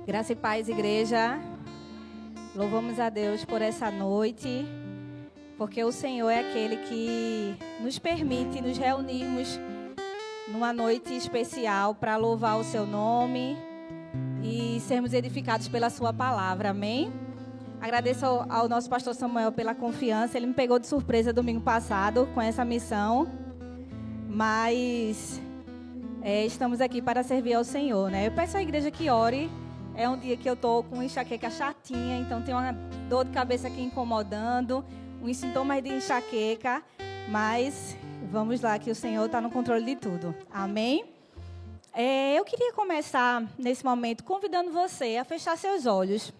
Graça e paz, igreja. Louvamos a Deus por essa noite, porque o Senhor é aquele que nos permite nos reunirmos numa noite especial para louvar o seu nome e sermos edificados pela sua palavra, amém? Agradeço ao nosso pastor Samuel pela confiança, ele me pegou de surpresa domingo passado com essa missão, mas estamos aqui para servir ao Senhor, né? Eu peço à igreja que ore. É um dia que eu estou com enxaqueca chatinha, então tem uma dor de cabeça aqui incomodando, uns sintomas de enxaqueca, mas vamos lá que o Senhor está no controle de tudo. Amém? Eu queria começar nesse momento convidando você a fechar seus olhos.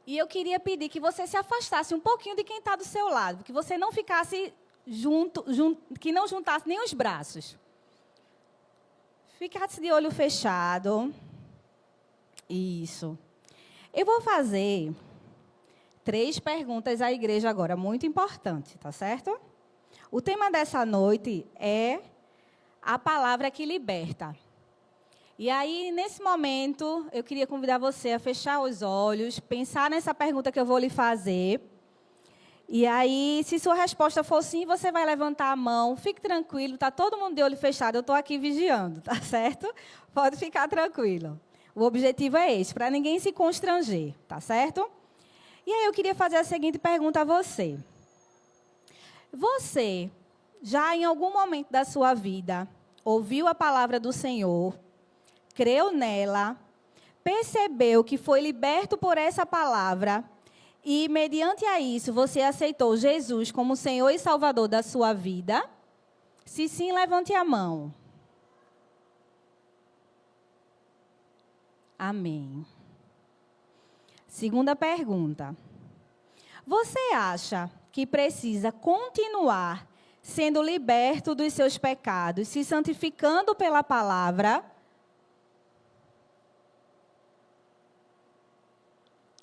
E eu queria pedir que você se afastasse um pouquinho de quem está do seu lado, que você não ficasse junto, que não juntasse nem os braços. Ficasse de olho fechado. Isso. Eu vou fazer 3 perguntas à igreja agora, muito importante, tá certo? O tema dessa noite é a palavra que liberta. E aí, nesse momento, eu queria convidar você a fechar os olhos, pensar nessa pergunta que eu vou lhe fazer. E aí, se sua resposta for sim, você vai levantar a mão, fique tranquilo, tá todo mundo de olho fechado, eu estou aqui vigiando, tá certo? Pode ficar tranquilo. O objetivo é esse, para ninguém se constranger, tá certo? E aí eu queria fazer a seguinte pergunta a você. Você, já em algum momento da sua vida, ouviu a palavra do Senhor, creu nela, percebeu que foi liberto por essa palavra e, mediante a isso, você aceitou Jesus como Senhor e Salvador da sua vida? Se sim, levante a mão. Amém. Segunda pergunta. Você acha que precisa continuar sendo liberto dos seus pecados, se santificando pela palavra?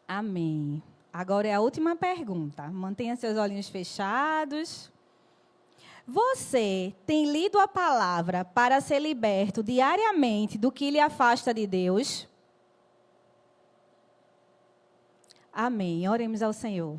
Amém. Agora é a última pergunta. Mantenha seus olhinhos fechados. Você tem lido a palavra para ser liberto diariamente do que lhe afasta de Deus? Amém. Oremos ao Senhor.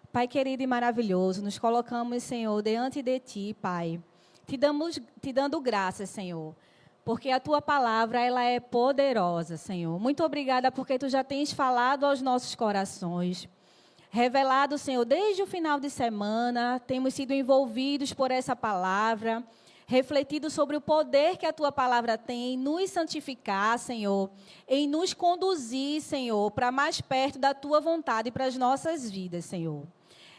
Pai querido e maravilhoso, nos colocamos, Senhor, diante de Ti, Pai. Te dando graças, Senhor, porque a Tua palavra, ela é poderosa, Senhor. Muito obrigada porque Tu já tens falado aos nossos corações. Revelado, Senhor, desde o final de semana, temos sido envolvidos por essa palavra, refletido sobre o poder que a Tua palavra tem em nos santificar, Senhor, em nos conduzir, Senhor, para mais perto da Tua vontade para as nossas vidas, Senhor.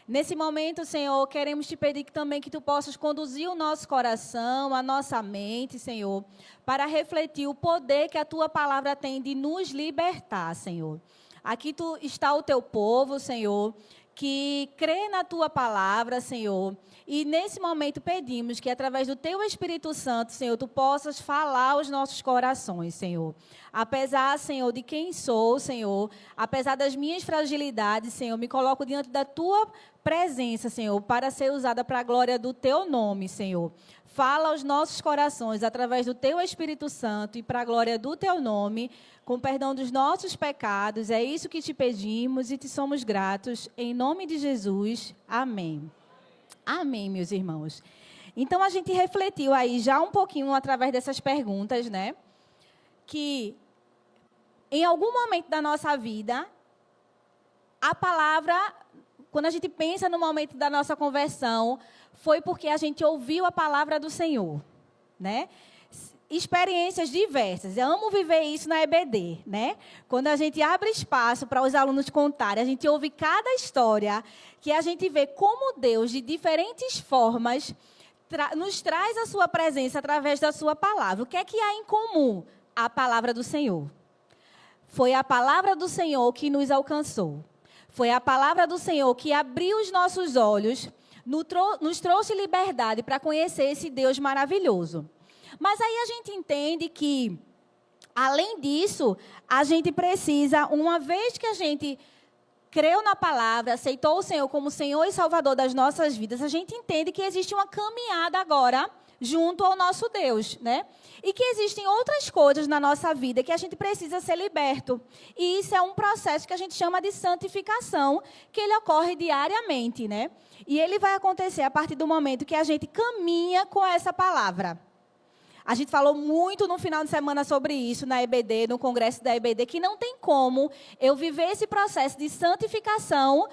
Nesse momento, Senhor, queremos Te pedir também que Tu possas conduzir o nosso coração, a nossa mente, Senhor, para refletir o poder que a Tua palavra tem de nos libertar, Senhor. Aqui está o Teu povo, Senhor, que crê na Tua palavra, Senhor. E nesse momento pedimos que através do Teu Espírito Santo, Senhor, Tu possas falar aos nossos corações, Senhor. Apesar, Senhor, de quem sou, Senhor, apesar das minhas fragilidades, Senhor, me coloco diante da Tua presença, Senhor, para ser usada para a glória do Teu nome, Senhor. Fala aos nossos corações através do Teu Espírito Santo e para a glória do Teu nome, com perdão dos nossos pecados. É isso que Te pedimos e Te somos gratos. Em nome de Jesus. Amém. Amém, meus irmãos. Então, a gente refletiu aí já um pouquinho através dessas perguntas, né? Que em algum momento da nossa vida, a palavra, quando a gente pensa no momento da nossa conversão, foi porque a gente ouviu a palavra do Senhor, né? Experiências diversas. Eu amo viver isso na EBD, né? Quando a gente abre espaço para os alunos contarem, a gente ouve cada história, que a gente vê como Deus, de diferentes formas, nos traz a sua presença através da sua palavra. O que é que há em comum? A palavra do Senhor. Foi a palavra do Senhor que nos alcançou. Foi a palavra do Senhor que abriu os nossos olhos, nos trouxe liberdade para conhecer esse Deus maravilhoso. Mas aí a gente entende que, além disso, a gente precisa, uma vez que a gente creu na palavra, aceitou o Senhor como Senhor e Salvador das nossas vidas, a gente entende que existe uma caminhada agora junto ao nosso Deus, né? E que existem outras coisas na nossa vida que a gente precisa ser liberto. E isso é um processo que a gente chama de santificação, que ele ocorre diariamente, né? E ele vai acontecer a partir do momento que a gente caminha com essa palavra. A gente falou muito no final de semana sobre isso na EBD, no congresso da EBD, que não tem como eu viver esse processo de santificação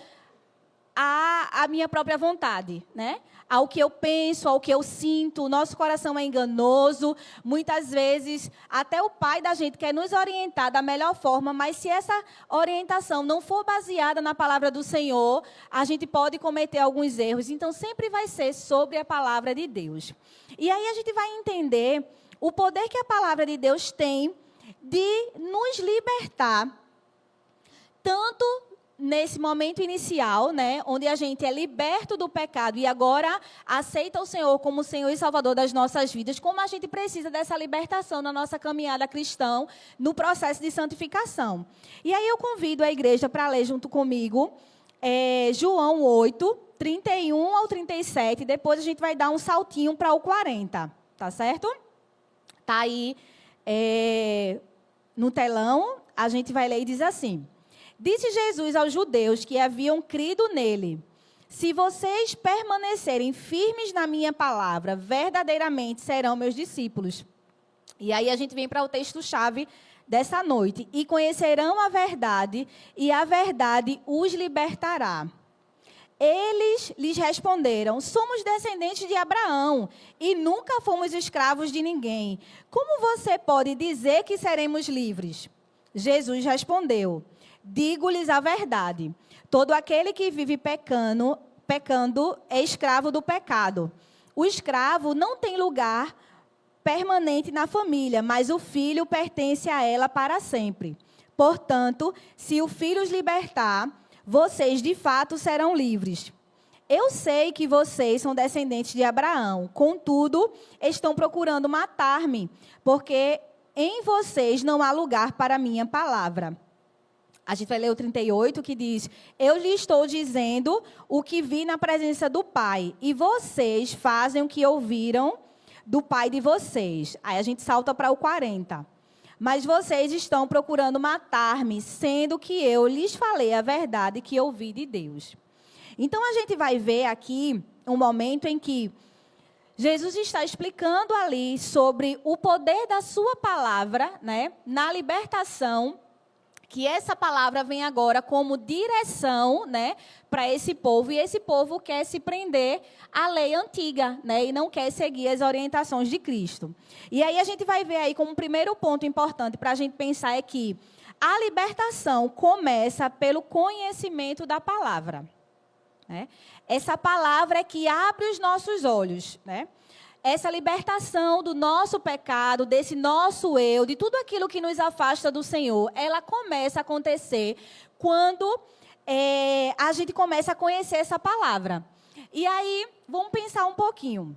à minha própria vontade, né? Ao que eu penso, ao que eu sinto. O nosso coração é enganoso. Muitas vezes, até o pai da gente quer nos orientar da melhor forma, mas se essa orientação não for baseada na palavra do Senhor, a gente pode cometer alguns erros. Então, sempre vai ser sobre a palavra de Deus. E aí a gente vai entender o poder que a palavra de Deus tem de nos libertar, tanto nesse momento inicial, né, onde a gente é liberto do pecado e agora aceita o Senhor como Senhor e Salvador das nossas vidas, como a gente precisa dessa libertação na nossa caminhada cristã, no processo de santificação. E aí eu convido a igreja para ler junto comigo João 8, 31 ao 37, depois a gente vai dar um saltinho para o 40, tá certo? Tá aí no telão, a gente vai ler e diz assim: Disse Jesus aos judeus que haviam crido nele: Se vocês permanecerem firmes na minha palavra, verdadeiramente serão meus discípulos. E aí a gente vem para o texto-chave dessa noite. E conhecerão a verdade, e a verdade os libertará. Eles lhes responderam: Somos descendentes de Abraão e nunca fomos escravos de ninguém. Como você pode dizer que seremos livres? Jesus respondeu: Digo-lhes a verdade. Todo aquele que vive pecando é escravo do pecado. O escravo não tem lugar permanente na família, mas o filho pertence a ela para sempre. Portanto, se o filho os libertar, vocês de fato serão livres. Eu sei que vocês são descendentes de Abraão, contudo, estão procurando matar-me, porque em vocês não há lugar para a minha palavra. A gente vai ler o 38, que diz: Eu lhe estou dizendo o que vi na presença do Pai, e vocês fazem o que ouviram do pai de vocês. Aí a gente salta para o 40. Mas vocês estão procurando matar-me, sendo que eu lhes falei a verdade que ouvi de Deus. Então, a gente vai ver aqui um momento em que Jesus está explicando ali sobre o poder da sua palavra, né, na libertação, que essa palavra vem agora como direção, né, para esse povo, e esse povo quer se prender à lei antiga, né, e não quer seguir as orientações de Cristo. E aí a gente vai ver aí como um primeiro ponto importante para a gente pensar é que a libertação começa pelo conhecimento da palavra, né? Essa palavra é que abre os nossos olhos, né? Essa libertação do nosso pecado, desse nosso eu, de tudo aquilo que nos afasta do Senhor, ela começa a acontecer quando a gente começa a conhecer essa palavra. E aí, vamos pensar um pouquinho.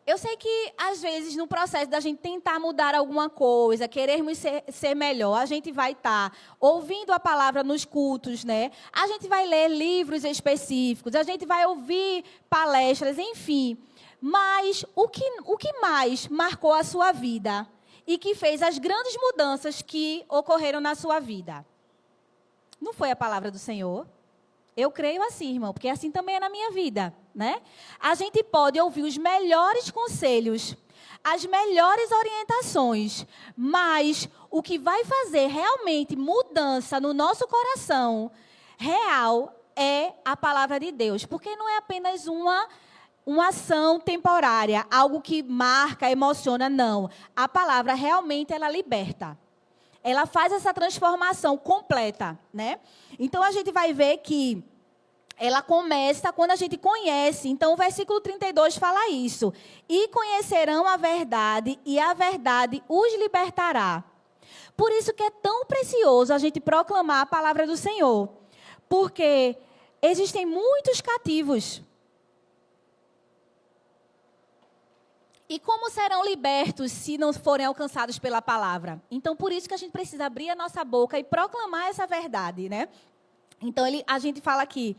Eu sei que, às vezes, no processo da gente tentar mudar alguma coisa, querermos ser melhor, a gente vai estar ouvindo a palavra nos cultos, né? A gente vai ler livros específicos, a gente vai ouvir palestras, enfim. Mas o que mais marcou a sua vida e que fez as grandes mudanças que ocorreram na sua vida? Não foi a palavra do Senhor? Eu creio assim, irmão, porque assim também é na minha vida, né? A gente pode ouvir os melhores conselhos, as melhores orientações, mas o que vai fazer realmente mudança no nosso coração real é a palavra de Deus, porque não é apenas uma ação temporária, algo que marca, emociona, não. A palavra realmente ela liberta. Ela faz essa transformação completa, né? Então, a gente vai ver que ela começa quando a gente conhece. Então, o versículo 32 fala isso. E conhecerão a verdade, e a verdade os libertará. Por isso que é tão precioso a gente proclamar a palavra do Senhor. Porque existem muitos cativos. E como serão libertos se não forem alcançados pela palavra? Então, por isso que a gente precisa abrir a nossa boca e proclamar essa verdade, né? Então, a gente fala aqui: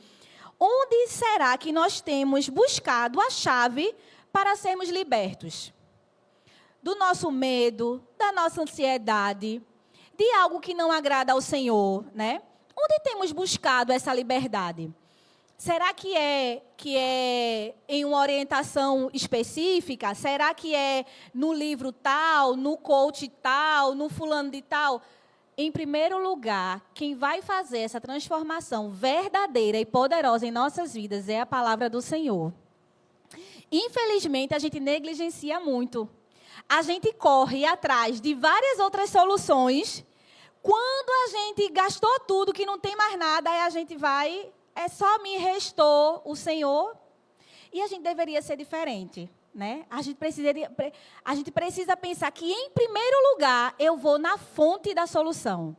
onde será que nós temos buscado a chave para sermos libertos? Do nosso medo, da nossa ansiedade, de algo que não agrada ao Senhor, né? Onde temos buscado essa liberdade? Será que é em uma orientação específica? Será que é no livro tal, no coach tal, no fulano de tal? Em primeiro lugar, quem vai fazer essa transformação verdadeira e poderosa em nossas vidas é a palavra do Senhor. Infelizmente, a gente negligencia muito. A gente corre atrás de várias outras soluções. Quando a gente gastou tudo, que não tem mais nada, aí a gente vai... só me restou o Senhor. E a gente deveria ser diferente, né? A gente precisa pensar que, em primeiro lugar, eu vou na fonte da solução.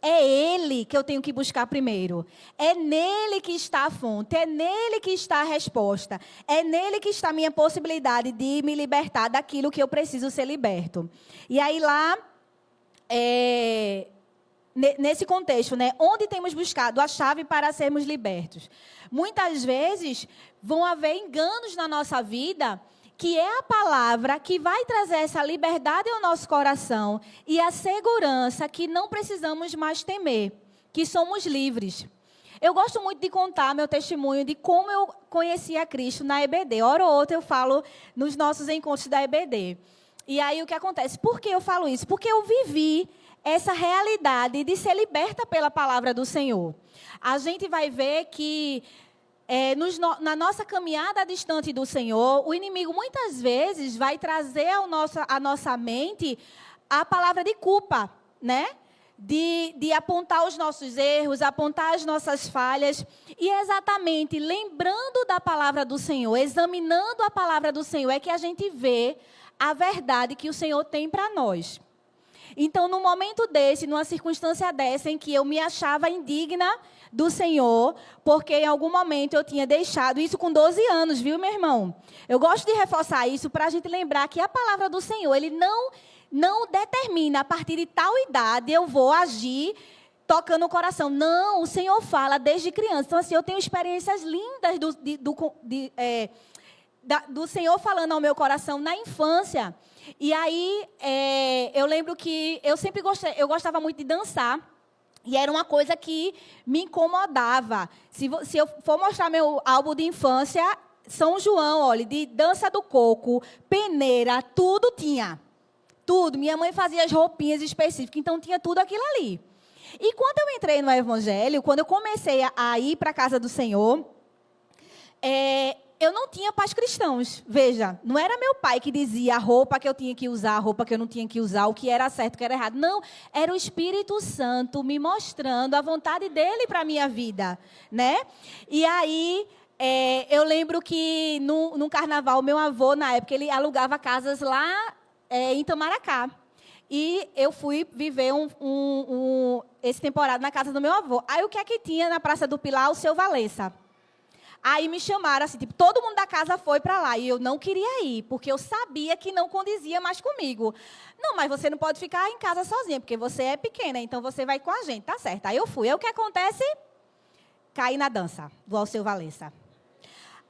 É Ele que eu tenho que buscar primeiro. É nele que está a fonte. É nele que está a resposta. É nele que está a minha possibilidade de me libertar daquilo que eu preciso ser liberto. E aí lá... nesse contexto, né, onde temos buscado a chave para sermos libertos? Muitas vezes vão haver enganos na nossa vida, que é a palavra que vai trazer essa liberdade ao nosso coração e a segurança que não precisamos mais temer, que somos livres. Eu gosto muito de contar meu testemunho de como eu conheci a Cristo na EBD. Hora ou outra eu falo nos nossos encontros da EBD. E aí o que acontece? Por que eu falo isso? Porque eu vivi essa realidade de ser liberta pela palavra do Senhor. A gente vai ver que na nossa caminhada distante do Senhor, o inimigo muitas vezes vai trazer à nossa mente a palavra de culpa, né? De apontar os nossos erros, apontar as nossas falhas. E exatamente lembrando da palavra do Senhor, examinando a palavra do Senhor, é que a gente vê a verdade que o Senhor tem para nós. Então, num momento desse, numa circunstância dessa, em que eu me achava indigna do Senhor, porque em algum momento eu tinha deixado isso com 12 anos, viu, meu irmão? Eu gosto de reforçar isso para a gente lembrar que a palavra do Senhor, Ele não determina a partir de tal idade eu vou agir tocando o coração. Não, o Senhor fala desde criança. Então, assim, eu tenho experiências lindas do Senhor falando ao meu coração na infância. E aí, eu lembro que eu gostava muito de dançar. E era uma coisa que me incomodava. Se eu for mostrar meu álbum de infância, São João, olha, de dança do coco, peneira, tudo tinha. Tudo. Minha mãe fazia as roupinhas específicas, então tinha tudo aquilo ali. E quando eu entrei no Evangelho, quando eu comecei a ir para a casa do Senhor, eu não tinha pais cristãos. Veja, não era meu pai que dizia a roupa que eu tinha que usar, a roupa que eu não tinha que usar, o que era certo, o que era errado. Não, era o Espírito Santo me mostrando a vontade dele para a minha vida, né? E aí, eu lembro que no carnaval, meu avô, na época, ele alugava casas lá em Itamaracá. E eu fui viver esse temporada na casa do meu avô. Aí, o que é que tinha na Praça do Pilar? O Seu Valença. Aí me chamaram assim, tipo, todo mundo da casa foi para lá. E eu não queria ir, porque eu sabia que não condizia mais comigo. Não, mas você não pode ficar em casa sozinha, porque você é pequena, então você vai com a gente, tá certo. Aí eu fui. Aí o que acontece? Caí na dança do Alceu Valença.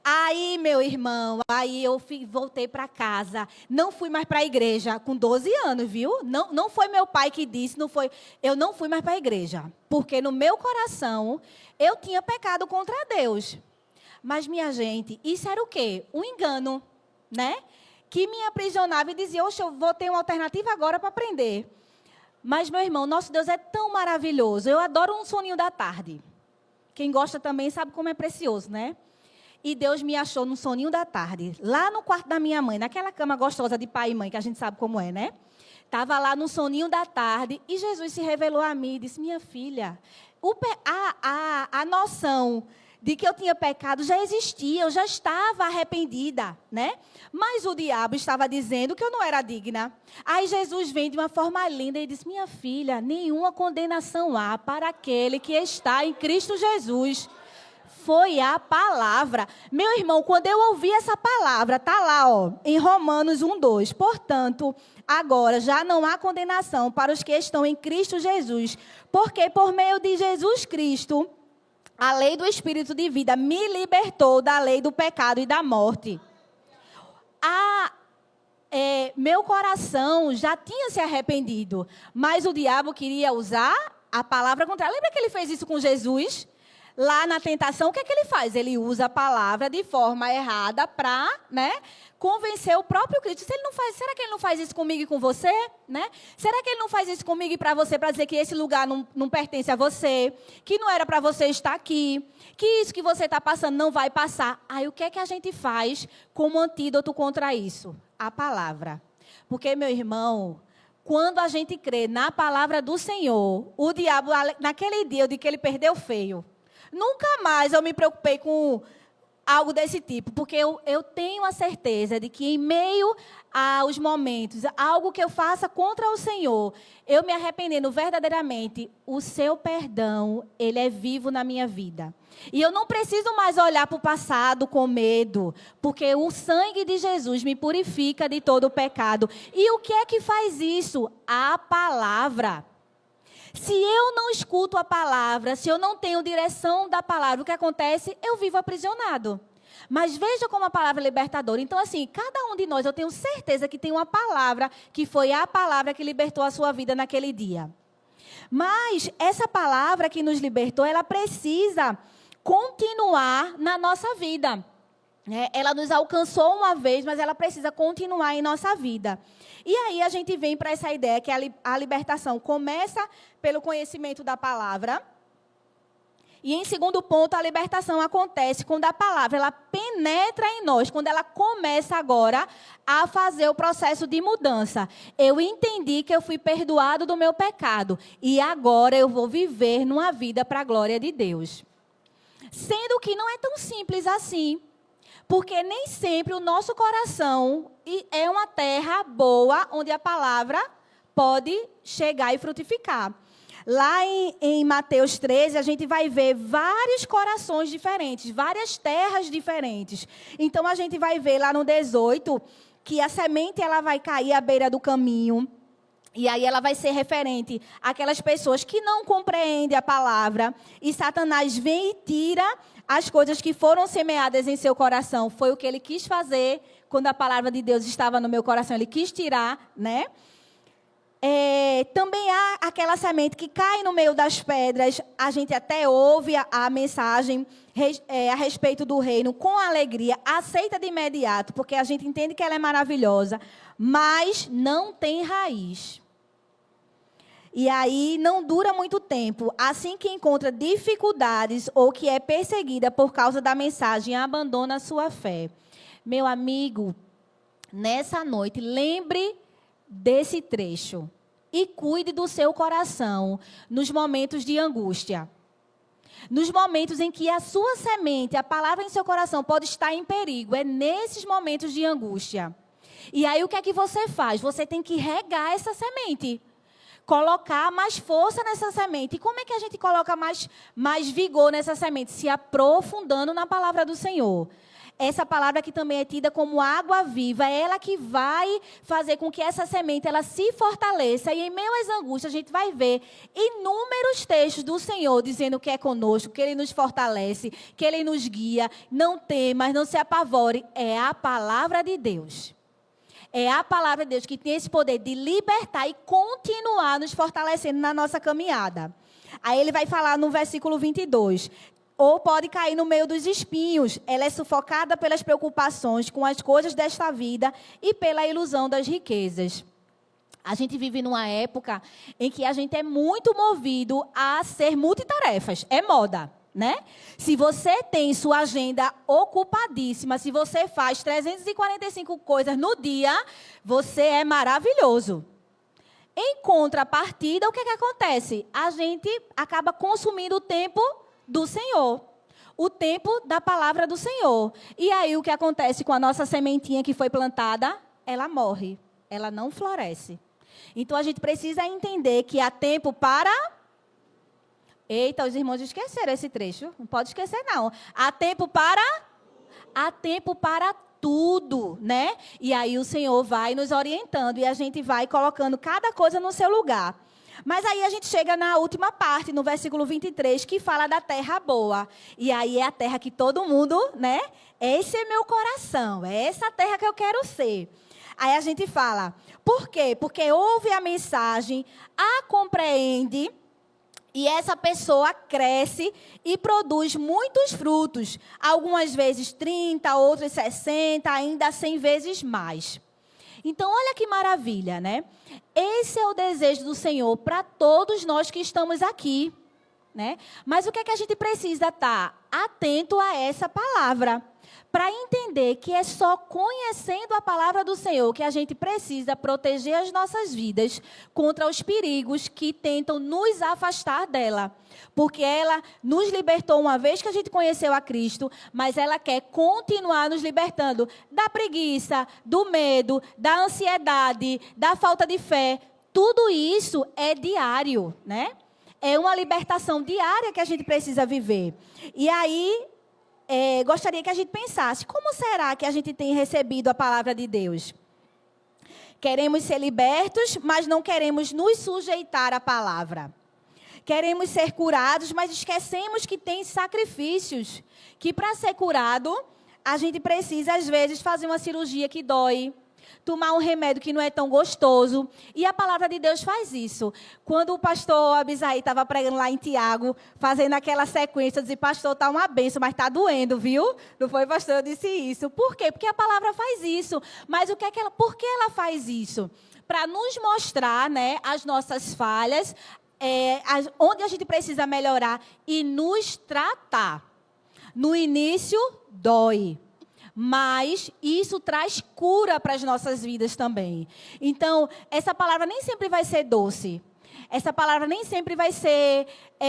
Aí, meu irmão, eu voltei para casa. Não fui mais para a igreja com 12 anos, viu? Não foi meu pai que disse, eu não fui mais para a igreja. Porque no meu coração, eu tinha pecado contra Deus. Mas, minha gente, isso era o quê? Um engano, né? Que me aprisionava e dizia, oxe, eu vou ter uma alternativa agora para aprender. Mas, meu irmão, nosso Deus é tão maravilhoso. Eu adoro um soninho da tarde. Quem gosta também sabe como é precioso, né? E Deus me achou num soninho da tarde, lá no quarto da minha mãe, naquela cama gostosa de pai e mãe, que a gente sabe como é, né? Estava lá no soninho da tarde e Jesus se revelou a mim e disse, minha filha, a noção de que eu tinha pecado já existia, eu já estava arrependida, né? Mas o diabo estava dizendo que eu não era digna. Aí Jesus vem de uma forma linda e diz, minha filha, nenhuma condenação há para aquele que está em Cristo Jesus. Foi a palavra. Meu irmão, quando eu ouvi essa palavra, está lá, ó, em Romanos 1:2. Portanto, agora já não há condenação para os que estão em Cristo Jesus, porque por meio de Jesus Cristo, A lei do Espírito de vida me libertou da lei do pecado e da morte. Meu coração já tinha se arrependido, mas o diabo queria usar a palavra contrária. Lembra que ele fez isso com Jesus? Lá na tentação, o que é que ele faz? Ele usa a palavra de forma errada para, convencer o próprio Cristo. Se ele não faz, será que ele não faz isso comigo e com você? Será que ele não faz isso comigo e para você, para dizer que esse lugar não pertence a você, que não era para você estar aqui, que isso que você está passando não vai passar? Aí o que é que a gente faz como antídoto contra isso? A palavra. Porque, meu irmão, quando a gente crê na palavra do Senhor, o diabo, naquele dia, eu digo que ele perdeu feio. Nunca mais eu me preocupei com algo desse tipo, porque eu tenho a certeza de que em meio aos momentos, algo que eu faça contra o Senhor, eu me arrependendo verdadeiramente, o seu perdão, ele é vivo na minha vida. E eu não preciso mais olhar para o passado com medo, porque o sangue de Jesus me purifica de todo o pecado. E o que é que faz isso? A palavra. Se eu não escuto a palavra, se eu não tenho direção da palavra, o que acontece? Eu vivo aprisionado. Mas veja como a palavra é libertadora. Então, assim, cada um de nós, eu tenho certeza que tem uma palavra, que foi a palavra que libertou a sua vida naquele dia. Mas essa palavra que nos libertou, ela precisa continuar na nossa vida. Ela nos alcançou uma vez, mas ela precisa continuar em nossa vida. E aí a gente vem para essa ideia que a libertação começa pelo conhecimento da palavra. E em segundo ponto, a libertação acontece quando a palavra ela penetra em nós, quando ela começa agora a fazer o processo de mudança. Eu entendi que eu fui perdoado do meu pecado e agora eu vou viver numa vida para a glória de Deus. Sendo que não é tão simples assim. Porque nem sempre o nosso coração é uma terra boa, onde a palavra pode chegar e frutificar. Lá em Mateus 13, a gente vai ver vários corações diferentes, várias terras diferentes. Então, a gente vai ver lá no 18, que a semente ela vai cair à beira do caminho. E aí ela vai ser referente àquelas pessoas que não compreendem a palavra. E Satanás vem e tira as coisas que foram semeadas em seu coração. Foi o que ele quis fazer quando a palavra de Deus estava no meu coração. Ele quis tirar, também há aquela semente que cai no meio das pedras. A gente até ouve a mensagem a respeito do reino com alegria. Aceita de imediato, porque a gente entende que ela é maravilhosa. Mas não tem raiz. E aí não dura muito tempo. Assim que encontra dificuldades ou que é perseguida por causa da mensagem, abandona a sua fé. Meu amigo, nessa noite, lembre desse trecho e cuide do seu coração nos momentos de angústia. Nos momentos em que a sua semente, a palavra em seu coração pode estar em perigo. É nesses momentos de angústia. E aí o que é que você faz? Você tem que regar essa semente. Colocar mais força nessa semente. E como é que a gente coloca mais vigor nessa semente? Se aprofundando na palavra do Senhor. Essa palavra que também é tida como água viva, é ela que vai fazer com que essa semente ela se fortaleça. E em meio às angústias, a gente vai ver inúmeros textos do Senhor dizendo que é conosco, que Ele nos fortalece, que Ele nos guia. Não temas, não se apavore. É a palavra de Deus. É a palavra de Deus que tem esse poder de libertar e continuar nos fortalecendo na nossa caminhada. Aí ele vai falar no versículo 22. Ou pode cair no meio dos espinhos. Ela é sufocada pelas preocupações com as coisas desta vida e pela ilusão das riquezas. A gente vive numa época em que a gente é muito movido a ser multitarefas. É moda. Se você tem sua agenda ocupadíssima, se você faz 345 coisas no dia, você é maravilhoso. Em contrapartida, o que acontece? A gente acaba consumindo o tempo do Senhor, o tempo da palavra do Senhor. E aí o que acontece com a nossa sementinha que foi plantada? Ela morre, ela não floresce. Então a gente precisa entender que há tempo para... Eita, os irmãos esqueceram esse trecho. Não pode esquecer, não. Há tempo para tudo, E aí o Senhor vai nos orientando e a gente vai colocando cada coisa no seu lugar. Mas aí a gente chega na última parte, no versículo 23, que fala da terra boa. E aí é a terra que todo mundo, né? Esse é meu coração, é essa terra que eu quero ser. Aí a gente fala, por quê? Porque ouve a mensagem, a compreende, e essa pessoa cresce e produz muitos frutos. Algumas vezes 30, outras 60, ainda 100 vezes mais. Então, olha que maravilha, né? Esse é o desejo do Senhor para todos nós que estamos aqui, né? Mas o que é que a gente precisa estar atento a essa palavra? Para entender que é só conhecendo a palavra do Senhor que a gente precisa proteger as nossas vidas contra os perigos que tentam nos afastar dela. Porque ela nos libertou uma vez que a gente conheceu a Cristo, mas ela quer continuar nos libertando da preguiça, do medo, da ansiedade, da falta de fé. Tudo isso é diário, né? É uma libertação diária que a gente precisa viver. E aí, gostaria que a gente pensasse, como será que a gente tem recebido a palavra de Deus? Queremos ser libertos, mas não queremos nos sujeitar à palavra. Queremos ser curados, mas esquecemos que tem sacrifícios. Que para ser curado, a gente precisa, às vezes, fazer uma cirurgia que dói. Tomar um remédio que não é tão gostoso. E a palavra de Deus faz isso. Quando o pastor Abisai estava pregando lá em Tiago, fazendo aquela sequência, eu disse, pastor, está uma bênção, mas está doendo, viu? Não foi, pastor? Eu disse isso. Por quê? Porque a palavra faz isso. Mas por que ela faz isso? Para nos mostrar, né, as nossas falhas, onde a gente precisa melhorar e nos tratar. No início, dói. Mas isso traz cura para as nossas vidas também. Então, essa palavra nem sempre vai ser doce. Essa palavra nem sempre vai ser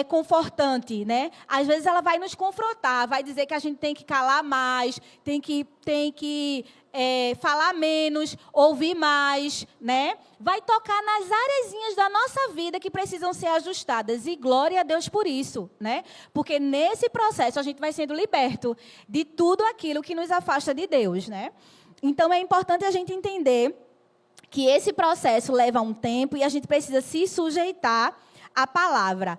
confortante, né? Às vezes ela vai nos confrontar, vai dizer que a gente tem que calar mais, tem que falar menos, ouvir mais, né? Vai tocar nas areazinhas da nossa vida que precisam ser ajustadas. E glória a Deus por isso, né? Porque nesse processo a gente vai sendo liberto de tudo aquilo que nos afasta de Deus, né? Então é importante a gente entender que esse processo leva um tempo e a gente precisa se sujeitar à palavra.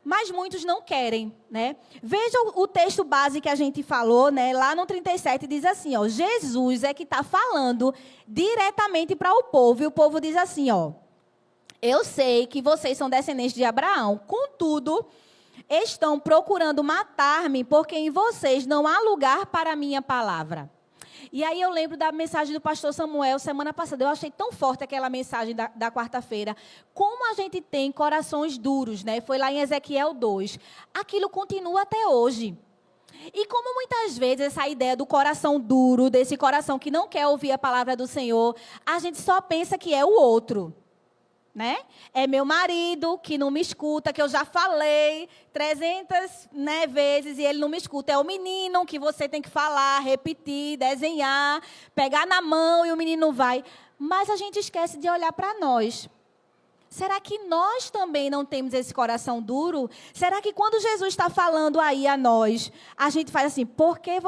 Mas muitos não querem, né? Veja o texto base que a gente falou, né? Lá no 37 diz assim, ó, Jesus é que está falando diretamente para o povo. E o povo diz assim, ó, eu sei que vocês são descendentes de Abraão, contudo, estão procurando matar-me porque em vocês não há lugar para a minha palavra. E aí eu lembro da mensagem do pastor Samuel, semana passada. Eu achei tão forte aquela mensagem da quarta-feira. Como a gente tem corações duros, né? Foi lá em Ezequiel 2. Aquilo continua até hoje. E como muitas vezes essa ideia do coração duro, desse coração que não quer ouvir a palavra do Senhor, a gente só pensa que é o outro. Né? É meu marido que não me escuta, que eu já falei 300 vezes e ele não me escuta. É o menino que você tem que falar, repetir, desenhar, pegar na mão e o menino vai. Mas a gente esquece de olhar para nós. Será que nós também não temos esse coração duro? Será que quando Jesus está falando aí a nós, a gente faz assim, porque em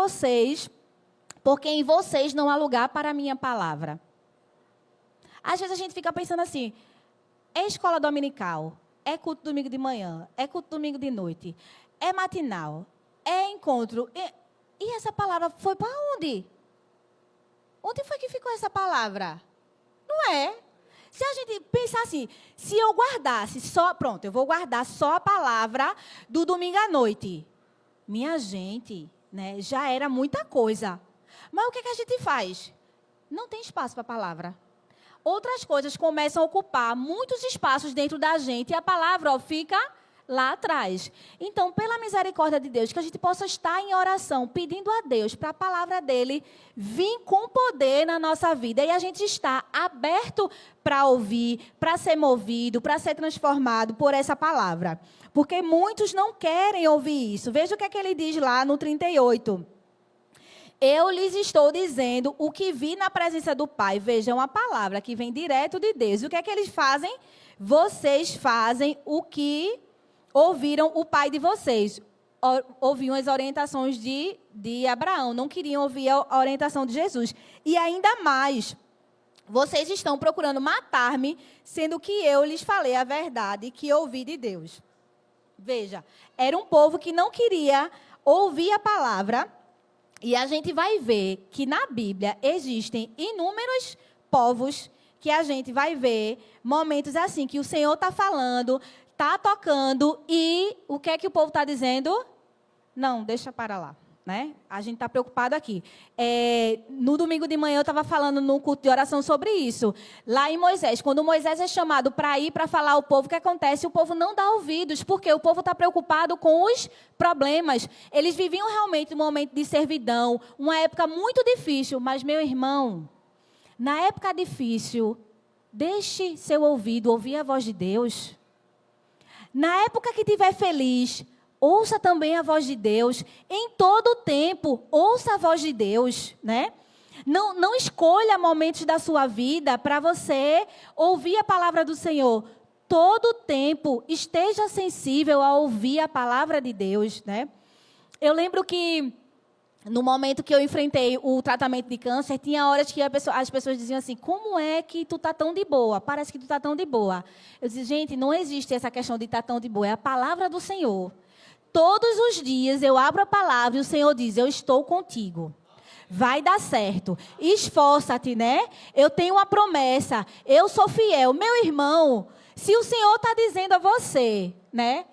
vocês não há lugar para a minha palavra? Às vezes a gente fica pensando assim, é escola dominical, é culto domingo de manhã, é culto domingo de noite, é matinal, é encontro. E essa palavra foi para onde? Onde foi que ficou essa palavra? Não é? Se a gente pensar assim, se eu guardasse só, pronto, eu vou guardar só a palavra do domingo à noite. Minha gente, né, já era muita coisa. Mas o que a gente faz? Não tem espaço para a palavra. Outras coisas começam a ocupar muitos espaços dentro da gente e a palavra fica lá atrás. Então, pela misericórdia de Deus, que a gente possa estar em oração, pedindo a Deus para a palavra dele vir com poder na nossa vida. E a gente está aberto para ouvir, para ser movido, para ser transformado por essa palavra. Porque muitos não querem ouvir isso. Veja o que é que ele diz lá no 38. Eu lhes estou dizendo o que vi na presença do Pai. Vejam a palavra que vem direto de Deus. O que é que eles fazem? Vocês fazem o que ouviram o pai de vocês. Ouviam as orientações de Abraão. Não queriam ouvir a orientação de Jesus. E ainda mais, Vocês estão procurando matar-me, sendo que eu lhes falei a verdade que ouvi de Deus. Veja, era um povo que não queria ouvir a palavra. E a gente vai ver que na Bíblia existem inúmeros povos que a gente vai ver momentos assim, que o Senhor está falando, está tocando, e o que é que o povo está dizendo? Não, deixa para lá. Né? A gente está preocupado aqui. No domingo de manhã eu estava falando no culto de oração sobre isso. Lá em Moisés, quando Moisés é chamado para ir para falar ao povo, o que acontece? O povo não dá ouvidos, porque o povo está preocupado com os problemas. Eles viviam realmente um momento de servidão, uma época muito difícil. Mas, meu irmão, na época difícil, deixe seu ouvido ouvir a voz de Deus. Na época que estiver feliz, ouça também a voz de Deus. Em todo o tempo, ouça a voz de Deus, né? Não escolha momentos da sua vida para você ouvir a palavra do Senhor. Todo o tempo, esteja sensível a ouvir a palavra de Deus, né? Eu lembro que, no momento que eu enfrentei o tratamento de câncer, tinha horas que as pessoas diziam assim, como é que tu está tão de boa? Parece que tu está tão de boa. Eu disse, gente, não existe essa questão de estar tão de boa. É a palavra do Senhor. Todos os dias eu abro a palavra e o Senhor diz, eu estou contigo. Vai dar certo. Esforça-te, né? Eu tenho uma promessa. Eu sou fiel. Meu irmão, se o Senhor está dizendo a você, né?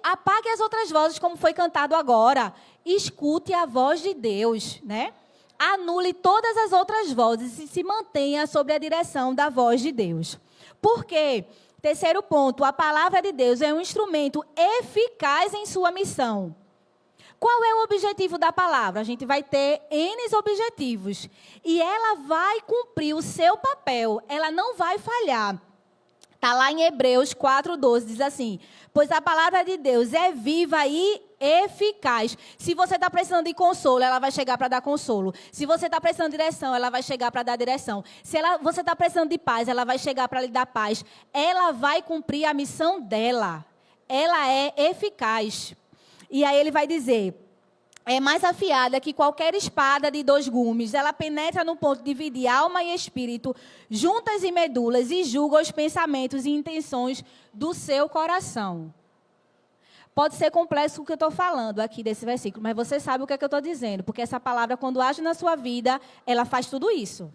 Apague as outras vozes, como foi cantado agora. Escute a voz de Deus, né? Anule todas as outras vozes e se mantenha sob a direção da voz de Deus. Por quê? Terceiro ponto, a palavra de Deus é um instrumento eficaz em sua missão. Qual é o objetivo da palavra? A gente vai ter N objetivos. E ela vai cumprir o seu papel. Ela não vai falhar. Está lá em Hebreus 4:12, diz assim, pois a palavra de Deus é viva e eficaz. Se você está precisando de consolo, ela vai chegar para dar consolo. Se você está precisando de direção, ela vai chegar para dar direção. Se você está precisando de paz, ela vai chegar para lhe dar paz. Ela vai cumprir a missão dela. Ela é eficaz. E aí ele vai dizer, é mais afiada que qualquer espada de 2 gumes. Ela penetra no ponto de dividir alma e espírito, juntas e medulas, e julga os pensamentos e intenções do seu coração. Pode ser complexo o que eu estou falando aqui desse versículo, mas você sabe o que é que eu estou dizendo, porque essa palavra, quando age na sua vida, ela faz tudo isso.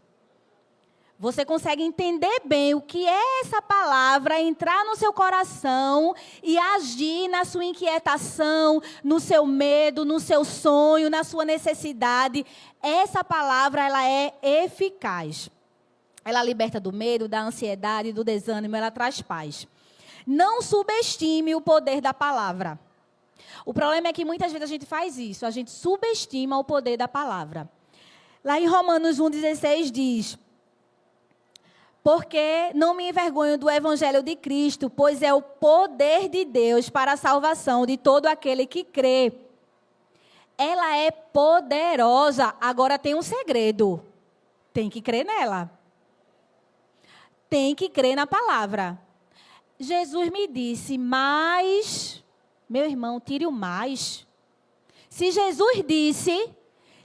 Você consegue entender bem o que é essa palavra, entrar no seu coração e agir na sua inquietação, no seu medo, no seu sonho, na sua necessidade. Essa palavra, ela é eficaz. Ela liberta do medo, da ansiedade, do desânimo, ela traz paz. Não subestime o poder da palavra. O problema é que muitas vezes a gente faz isso, a gente subestima o poder da palavra. Lá em Romanos 1,16 diz, porque não me envergonho do evangelho de Cristo, pois é o poder de Deus para a salvação de todo aquele que crê. Ela é poderosa, agora tem um segredo, tem que crer nela. Tem que crer na palavra. Jesus me disse, mas, meu irmão, tire o mais. Se Jesus disse,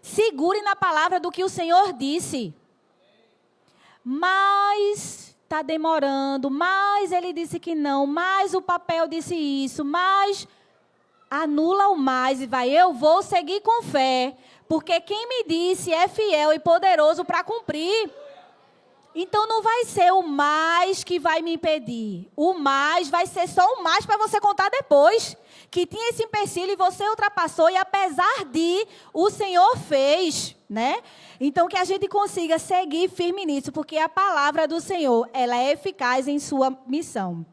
segure na palavra do que o Senhor disse. Mas está demorando, mas ele disse que não, mas o papel disse isso, mas anula o mais e vai, eu vou seguir com fé, porque quem me disse é fiel e poderoso para cumprir. Então não vai ser o mais que vai me impedir. O mais vai ser só o mais para você contar depois. Que tinha esse empecilho e você ultrapassou e apesar de, o Senhor fez, né? Então que a gente consiga seguir firme nisso, porque a palavra do Senhor, ela é eficaz em sua missão.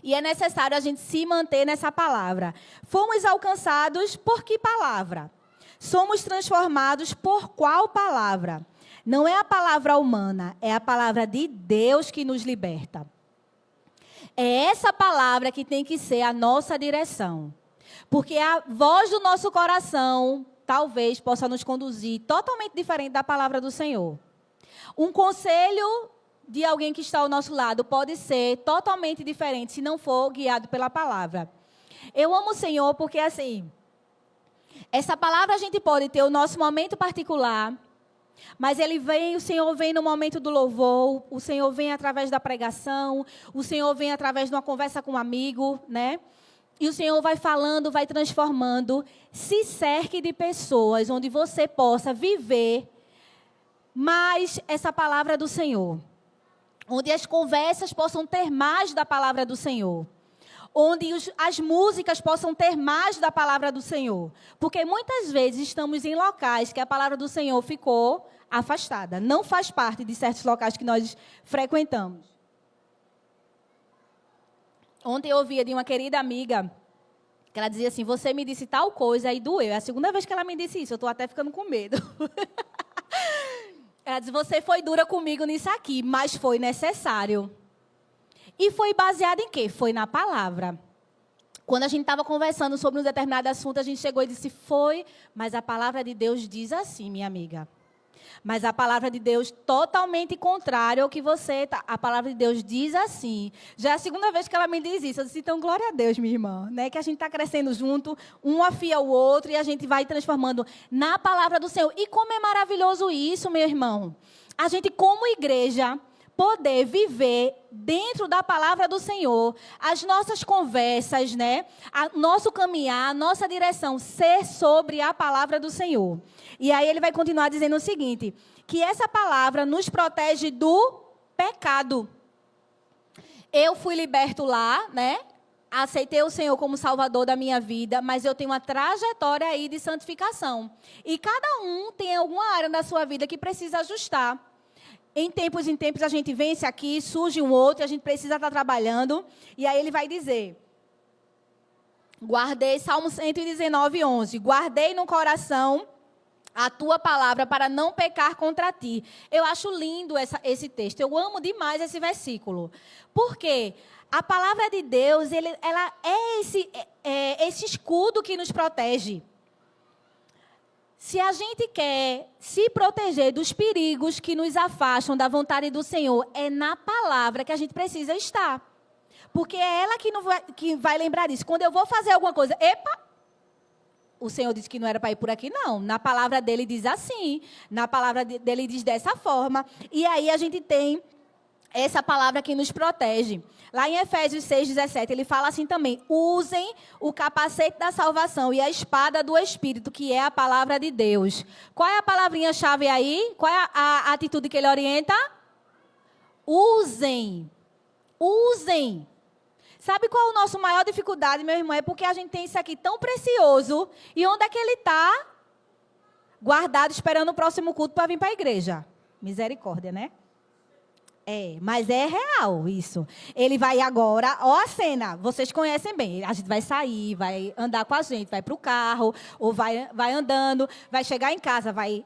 E é necessário a gente se manter nessa palavra. Fomos alcançados por que palavra? Somos transformados por qual palavra? Não é a palavra humana, é a palavra de Deus que nos liberta. É essa palavra que tem que ser a nossa direção. Porque a voz do nosso coração, talvez, possa nos conduzir totalmente diferente da palavra do Senhor. Um conselho de alguém que está ao nosso lado pode ser totalmente diferente se não for guiado pela palavra. Eu amo o Senhor porque, assim, essa palavra a gente pode ter o nosso momento particular, Mas ele vem, o Senhor vem no momento do louvor, o Senhor vem através da pregação, o Senhor vem através de uma conversa com um amigo, né? E o Senhor vai falando, vai transformando. Se cerque de pessoas onde você possa viver mais essa palavra do Senhor. Onde as conversas possam ter mais da palavra do Senhor. Onde as músicas possam ter mais da palavra do Senhor. Porque muitas vezes estamos em locais que a palavra do Senhor ficou afastada. Não faz parte de certos locais que nós frequentamos. Ontem eu ouvia de uma querida amiga, que ela dizia assim, você me disse tal coisa e doeu. É a segunda vez que ela me disse isso, eu estou até ficando com medo. Ela disse, você foi dura comigo nisso aqui, mas foi necessário. E foi baseado em quê? Foi na palavra. Quando a gente estava conversando sobre um determinado assunto, a gente chegou e disse, foi, mas a palavra de Deus diz assim, minha amiga. Mas a palavra de Deus totalmente contrária ao que você... A palavra de Deus diz assim. Já é a segunda vez que ela me diz isso. Eu disse, então, glória a Deus, minha irmã. Né? Que a gente está crescendo junto, um afia o outro, e a gente vai transformando na palavra do Senhor. E como é maravilhoso isso, meu irmão. A gente, como igreja, poder viver dentro da palavra do Senhor, as nossas conversas, né? Nosso caminhar, a nossa direção, ser sobre a palavra do Senhor. E aí ele vai continuar dizendo o seguinte, que essa palavra nos protege do pecado. Eu fui liberto lá, né? Aceitei o Senhor como Salvador da minha vida, mas eu tenho uma trajetória aí de santificação. E cada um tem alguma área da sua vida que precisa ajustar. Em tempos a gente vence aqui, surge um outro, a gente precisa estar trabalhando. E aí ele vai dizer, guardei, Salmo 119, 11, guardei no coração a tua palavra para não pecar contra ti. Eu acho lindo esse texto, eu amo demais esse versículo. Por quê? A palavra de Deus, ela é esse escudo que nos protege. Se a gente quer se proteger dos perigos que nos afastam da vontade do Senhor, é na palavra que a gente precisa estar. Porque é ela que vai lembrar disso. Quando eu vou fazer alguma coisa, epa, o Senhor disse que não era para ir por aqui, não. Na palavra dele diz assim, na palavra dele diz dessa forma. E aí a gente tem essa palavra que nos protege. Lá em Efésios 6:17, ele fala assim também, usem o capacete da salvação e a espada do Espírito, que é a palavra de Deus. Qual é a palavrinha-chave aí? Qual é a atitude que ele orienta? Usem. Usem. Sabe qual é a nossa maior dificuldade, meu irmão? É porque a gente tem isso aqui tão precioso, e onde é que ele está? Guardado, esperando o próximo culto para vir para a igreja. Misericórdia, né? Mas é real isso. Ele vai agora, ó a cena, vocês conhecem bem. A gente vai sair, vai andar com a gente, vai para o carro, ou vai andando, vai chegar em casa, vai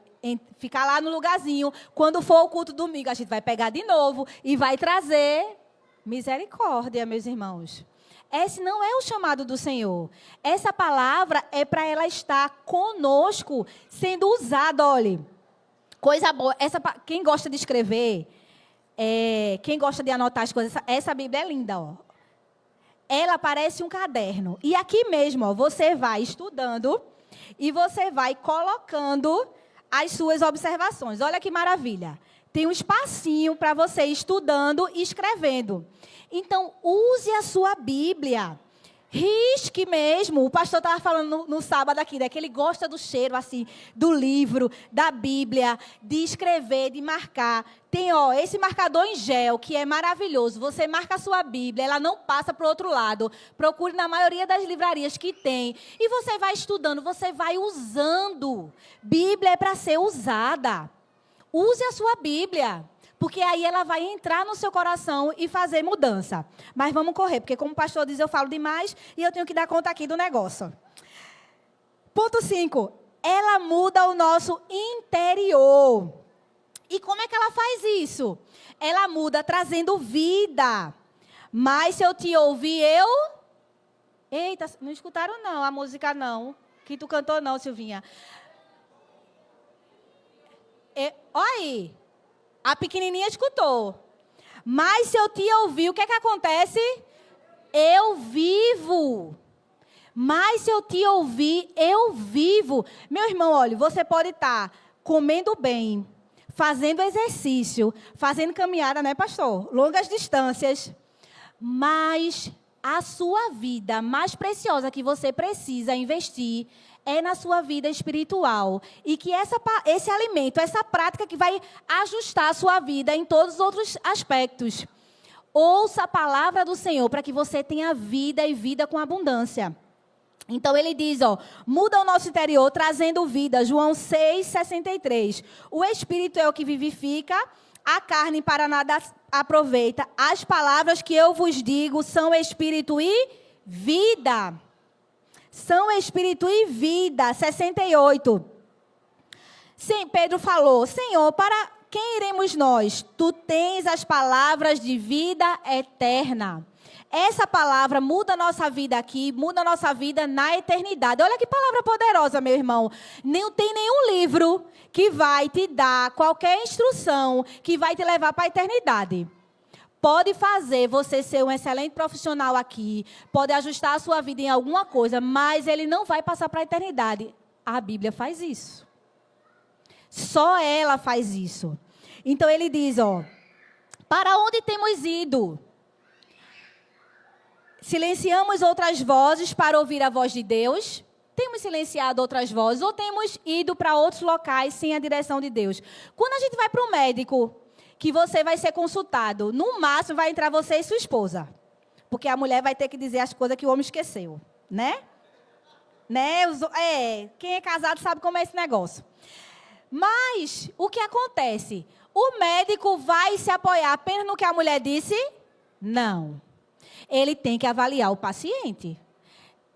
ficar lá no lugarzinho. Quando for o culto domingo, a gente vai pegar de novo e vai trazer misericórdia, meus irmãos. Esse não é o chamado do Senhor. Essa palavra é para ela estar conosco, sendo usada, olha. Coisa boa. Quem gosta de escrever... quem gosta de anotar as coisas, essa Bíblia é linda, ó. Ela parece um caderno. E aqui mesmo, ó, você vai estudando e você vai colocando as suas observações. Olha que maravilha. Tem um espacinho para você ir estudando e escrevendo. Então, use a sua Bíblia. Risque mesmo. O pastor estava falando no sábado aqui, né, que ele gosta do cheiro assim, do livro, da Bíblia, de escrever, de marcar. Tem esse marcador em gel, que é maravilhoso. Você marca a sua Bíblia, ela não passa para o outro lado. Procure na maioria das livrarias que tem. E você vai estudando, você vai usando. Bíblia é para ser usada. Use a sua Bíblia. Porque aí ela vai entrar no seu coração e fazer mudança. Mas vamos correr, porque como o pastor diz, eu falo demais e eu tenho que dar conta aqui do negócio. Ponto 5. Ela muda o nosso interior. E como é que ela faz isso? Ela muda trazendo vida. Mas se eu te ouvir, eu... Eita, não escutaram não, a música não. Que tu cantou não, Silvinha. Olha aí. A pequenininha escutou. Mas se eu te ouvir, o que é que acontece? Eu vivo. Mas se eu te ouvir, eu vivo. Meu irmão, olha, você pode estar comendo bem, fazendo exercício, fazendo caminhada, né, pastor? Longas distâncias. Mas a sua vida mais preciosa que você precisa investir é na sua vida espiritual. E que esse alimento, essa prática que vai ajustar a sua vida em todos os outros aspectos. Ouça a palavra do Senhor para que você tenha vida e vida com abundância. Então ele diz, muda o nosso interior trazendo vida. João 6,63. O Espírito é o que vivifica, a carne para nada aproveita. As palavras que eu vos digo são Espírito e vida. São Espírito e vida. 68. Sim, Pedro falou, Senhor, para quem iremos nós? Tu tens as palavras de vida eterna. Essa palavra muda a nossa vida aqui, muda a nossa vida na eternidade. Olha que palavra poderosa, meu irmão. Não tem nenhum livro que vai te dar qualquer instrução que vai te levar para a eternidade. Pode fazer você ser um excelente profissional aqui, pode ajustar a sua vida em alguma coisa, mas ele não vai passar para a eternidade. A Bíblia faz isso. Só ela faz isso. Então ele diz, para onde temos ido? Silenciamos outras vozes para ouvir a voz de Deus? Temos silenciado outras vozes ou temos ido para outros locais sem a direção de Deus? Quando a gente vai para o médico, que você vai ser consultado, no máximo vai entrar você e sua esposa. Porque a mulher vai ter que dizer as coisas que o homem esqueceu, né? Quem é casado sabe como é esse negócio. Mas, o que acontece? O médico vai se apoiar apenas no que a mulher disse? Não. Ele tem que avaliar o paciente.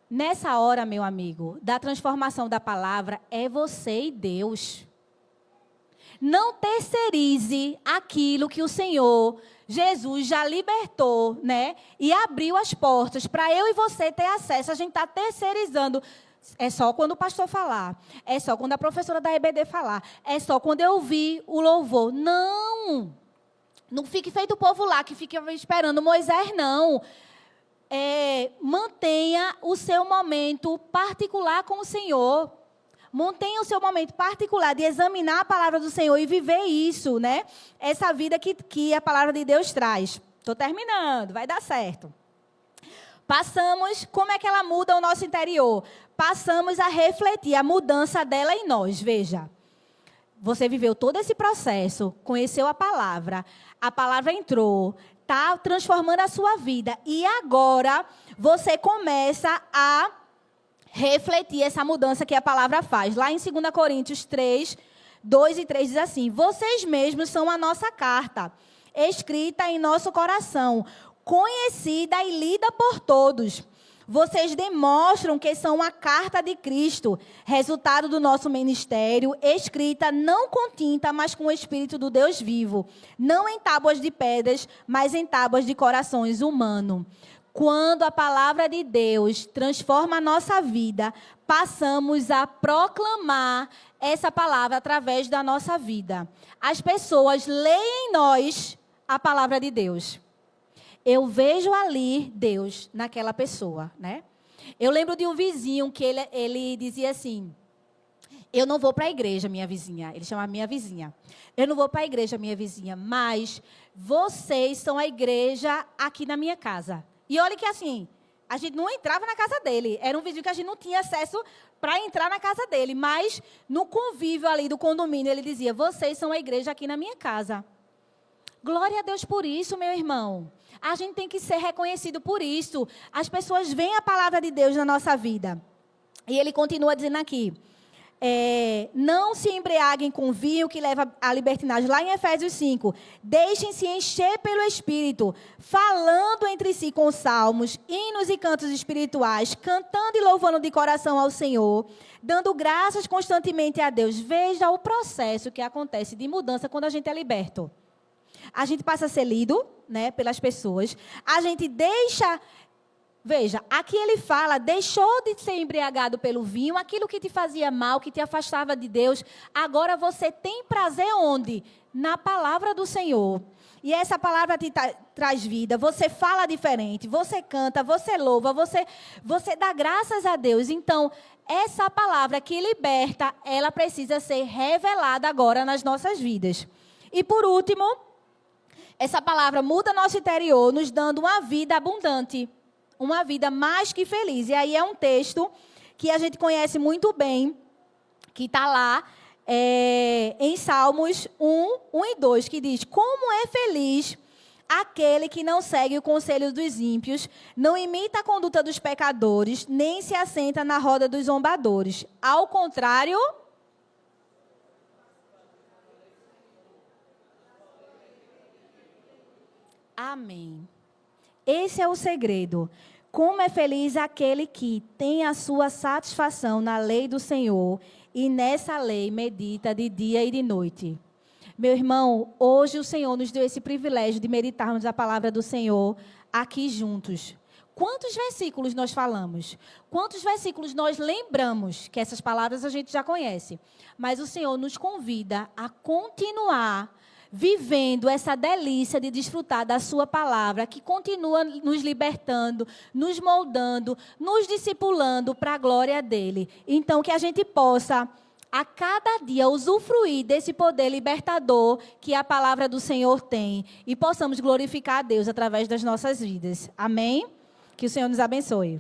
Nessa hora, meu amigo, da transformação da palavra, é você e Deus. Não terceirize aquilo que o Senhor, Jesus, já libertou, né? E abriu as portas para eu e você ter acesso. A gente está terceirizando. É só quando o pastor falar. É só quando a professora da EBD falar. É só quando eu ouvir o louvor. Não! Não fique feito o povo lá que fica esperando Moisés, não. Mantenha o seu momento particular com o Senhor. Mantenha o seu momento particular de examinar a palavra do Senhor e viver isso, né? Essa vida que a palavra de Deus traz. Estou terminando, vai dar certo. Passamos, como é que ela muda o nosso interior? Passamos a refletir a mudança dela em nós. Veja, você viveu todo esse processo, conheceu a palavra entrou, está transformando a sua vida. E agora você começa a refletir essa mudança que a palavra faz. Lá em 2 Coríntios 3, 2 e 3 diz assim: vocês mesmos são a nossa carta, escrita em nosso coração, conhecida e lida por todos. Vocês demonstram que são a carta de Cristo, resultado do nosso ministério, escrita não com tinta, mas com o Espírito do Deus vivo, não em tábuas de pedras, mas em tábuas de corações humanos. Quando a palavra de Deus transforma a nossa vida, passamos a proclamar essa palavra através da nossa vida. As pessoas leem em nós a palavra de Deus. Eu vejo ali Deus naquela pessoa, né? Eu lembro de um vizinho que ele dizia assim: eu não vou para a igreja, minha vizinha. Ele chamava minha vizinha. Eu não vou para a igreja, minha vizinha, mas vocês são a igreja aqui na minha casa. E olha que assim, a gente não entrava na casa dele. Era um vizinho que a gente não tinha acesso para entrar na casa dele. Mas no convívio ali do condomínio, ele dizia: vocês são a igreja aqui na minha casa. Glória a Deus por isso, meu irmão. A gente tem que ser reconhecido por isso. As pessoas veem a palavra de Deus na nossa vida. E ele continua dizendo aqui: não se embriaguem com vinho que leva à libertinagem. Lá em Efésios 5. Deixem-se encher pelo Espírito, falando entre si com salmos, hinos e cantos espirituais, cantando e louvando de coração ao Senhor, dando graças constantemente a Deus. Veja o processo que acontece de mudança quando a gente é liberto. A gente passa a ser lido, né, pelas pessoas. A gente deixa... Veja, aqui ele fala, deixou de ser embriagado pelo vinho, aquilo que te fazia mal, que te afastava de Deus. Agora você tem prazer onde? Na palavra do Senhor. e essa palavra te traz vida, você fala diferente, você canta, você louva, você dá graças a Deus. Então, essa palavra que liberta, ela precisa ser revelada agora nas nossas vidas. E por último, essa palavra muda nosso interior, nos dando uma vida abundante, uma vida mais que feliz. E aí é um texto que a gente conhece muito bem, que está lá em Salmos 1 e 2, que diz: como é feliz aquele que não segue o conselho dos ímpios, não imita a conduta dos pecadores, nem se assenta na roda dos zombadores. Ao contrário... Amém. Esse é o segredo. Como é feliz aquele que tem a sua satisfação na lei do Senhor e nessa lei medita de dia e de noite. Meu irmão, hoje o Senhor nos deu esse privilégio de meditarmos a palavra do Senhor aqui juntos. Quantos versículos nós falamos? Quantos versículos nós lembramos? Que essas palavras a gente já conhece. Mas o Senhor nos convida a continuar vivendo essa delícia de desfrutar da sua palavra, que continua nos libertando, nos moldando, nos discipulando para a glória dele. Então, que a gente possa, a cada dia, usufruir desse poder libertador que a palavra do Senhor tem e possamos glorificar a Deus através das nossas vidas. Amém? Que o Senhor nos abençoe.